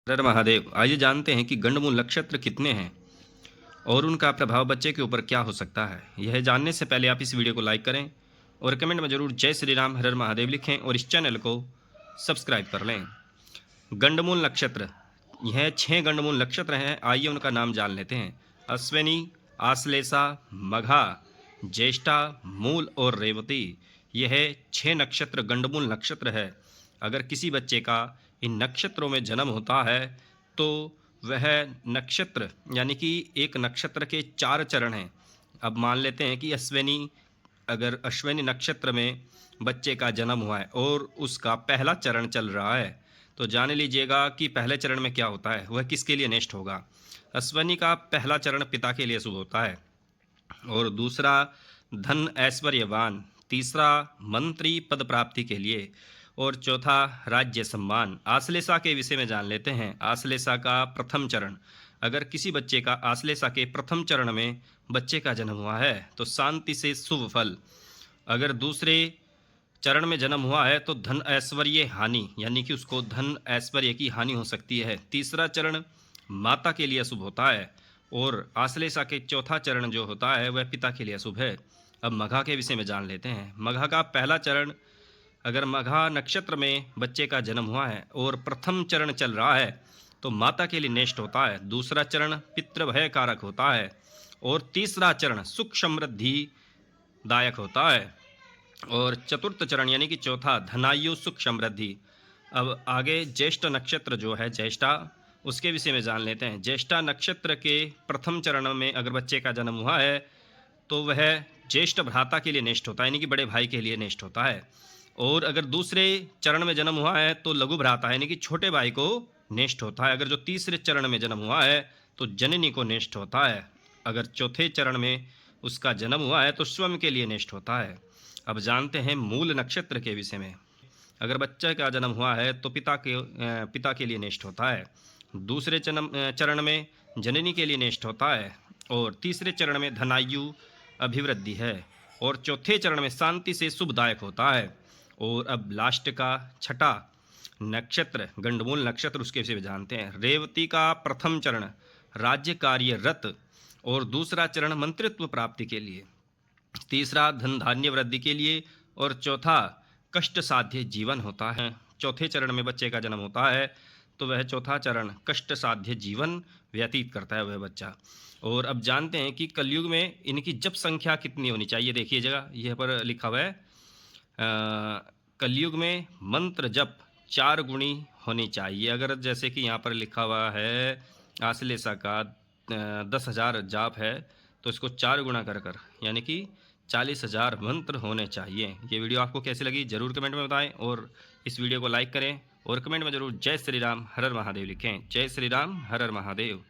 हर महादेव। आइए जानते हैं कि गंडमूल नक्षत्र कितने हैं और उनका प्रभाव बच्चे के ऊपर क्या हो सकता है। यह जानने से पहले आप इस वीडियो को लाइक करें और कमेंट में जरूर जय श्री राम हर हर महादेव लिखें और इस चैनल को सब्सक्राइब कर लें। गंडमूल नक्षत्र, यह 6 गंडमूल नक्षत्र हैं। आइए उनका नाम जान लेते हैं। अश्विनी, आश्लेषा, मघा, ज्येष्ठा, मूल और रेवती। यह 6 नक्षत्र गंडमूल नक्षत्र है। अगर किसी बच्चे का इन नक्षत्रों में जन्म होता है तो वह नक्षत्र यानी कि एक नक्षत्र के 4 चरण हैं। अब मान लेते हैं कि अगर अश्विनी नक्षत्र में बच्चे का जन्म हुआ है और उसका पहला चरण चल रहा है तो जान लीजिएगा कि पहले चरण में क्या होता है, वह किसके लिए नेष्ट होगा। अश्विनी का पहला चरण पिता के लिए शुभ होता है और दूसरा धन ऐश्वर्यवान, तीसरा मंत्री पद प्राप्ति के लिए और चौथा राज्य सम्मान। आश्लेषा के विषय में जान लेते हैं। आश्लेषा का प्रथम चरण, अगर किसी बच्चे का आश्लेषा के प्रथम चरण में बच्चे का जन्म हुआ है तो शांति से शुभ फल। अगर दूसरे चरण में जन्म हुआ है तो धन ऐश्वर्य हानि, यानी कि उसको धन ऐश्वर्य की हानि हो सकती है। तीसरा चरण माता के लिए शुभ होता है और आश्लेषा के चौथा चरण जो होता है वह पिता के लिए शुभ है। अब मघा के विषय में जान लेते हैं। मघा का पहला चरण, अगर मघा नक्षत्र में बच्चे का जन्म हुआ है और प्रथम चरण चल रहा है तो माता के लिए नेष्ट होता है। दूसरा चरण पितृभय कारक होता है और तीसरा चरण सुख समृद्धि दायक होता है और चतुर्थ चरण यानी कि चौथा धनायु सुख समृद्धि। अब आगे ज्येष्ठ नक्षत्र जो है ज्येष्ठा, उसके विषय में जान लेते हैं। ज्येष्ठा नक्षत्र के प्रथम चरण में अगर बच्चे का जन्म हुआ है तो वह ज्येष्ठ भ्राता के लिए नेष्ट होता है, यानी कि बड़े भाई के लिए नेष्ट होता है। और अगर दूसरे चरण में जन्म हुआ है तो लघु भ्राता यानी कि छोटे भाई को नेष्ट होता है। अगर जो तीसरे चरण में जन्म हुआ है तो जननी को नेष्ट होता है। अगर चौथे चरण में उसका जन्म हुआ है तो स्वयं के लिए नेष्ट होता है। अब जानते हैं मूल नक्षत्र के विषय में। अगर बच्चे का जन्म हुआ है तो पिता के लिए नेष्ट होता है। दूसरे चरण में जननी के लिए नेष्ट होता है और तीसरे चरण में धनायु अभिवृद्धि है और चौथे चरण में शांति से शुभदायक होता है। और अब लास्ट का छठा नक्षत्र गंडमूल नक्षत्र, उसके विषय में जानते हैं। रेवती का प्रथम चरण राज्य कार्य रत और दूसरा चरण मंत्रित्व प्राप्ति के लिए, तीसरा धन धान्य वृद्धि के लिए और चौथा कष्ट साध्य जीवन होता है। चौथे चरण में बच्चे का जन्म होता है तो वह चौथा चरण कष्ट साध्य जीवन व्यतीत करता है वह बच्चा। और अब जानते हैं कि कलयुग में इनकी जप संख्या कितनी होनी चाहिए। देखिएगा यह पर लिखा हुआ है कलयुग में मंत्र जप 4 गुणी होनी चाहिए। अगर जैसे कि यहाँ पर लिखा हुआ है आश्लेषा का 10,000 जाप है तो इसको 4 गुना कर यानी कि 40,000 मंत्र होने चाहिए। ये वीडियो आपको कैसी लगी जरूर कमेंट में बताएं और इस वीडियो को लाइक करें और कमेंट में जरूर जय श्री राम हर हर महादेव लिखें। जय श्री राम हर हर महादेव।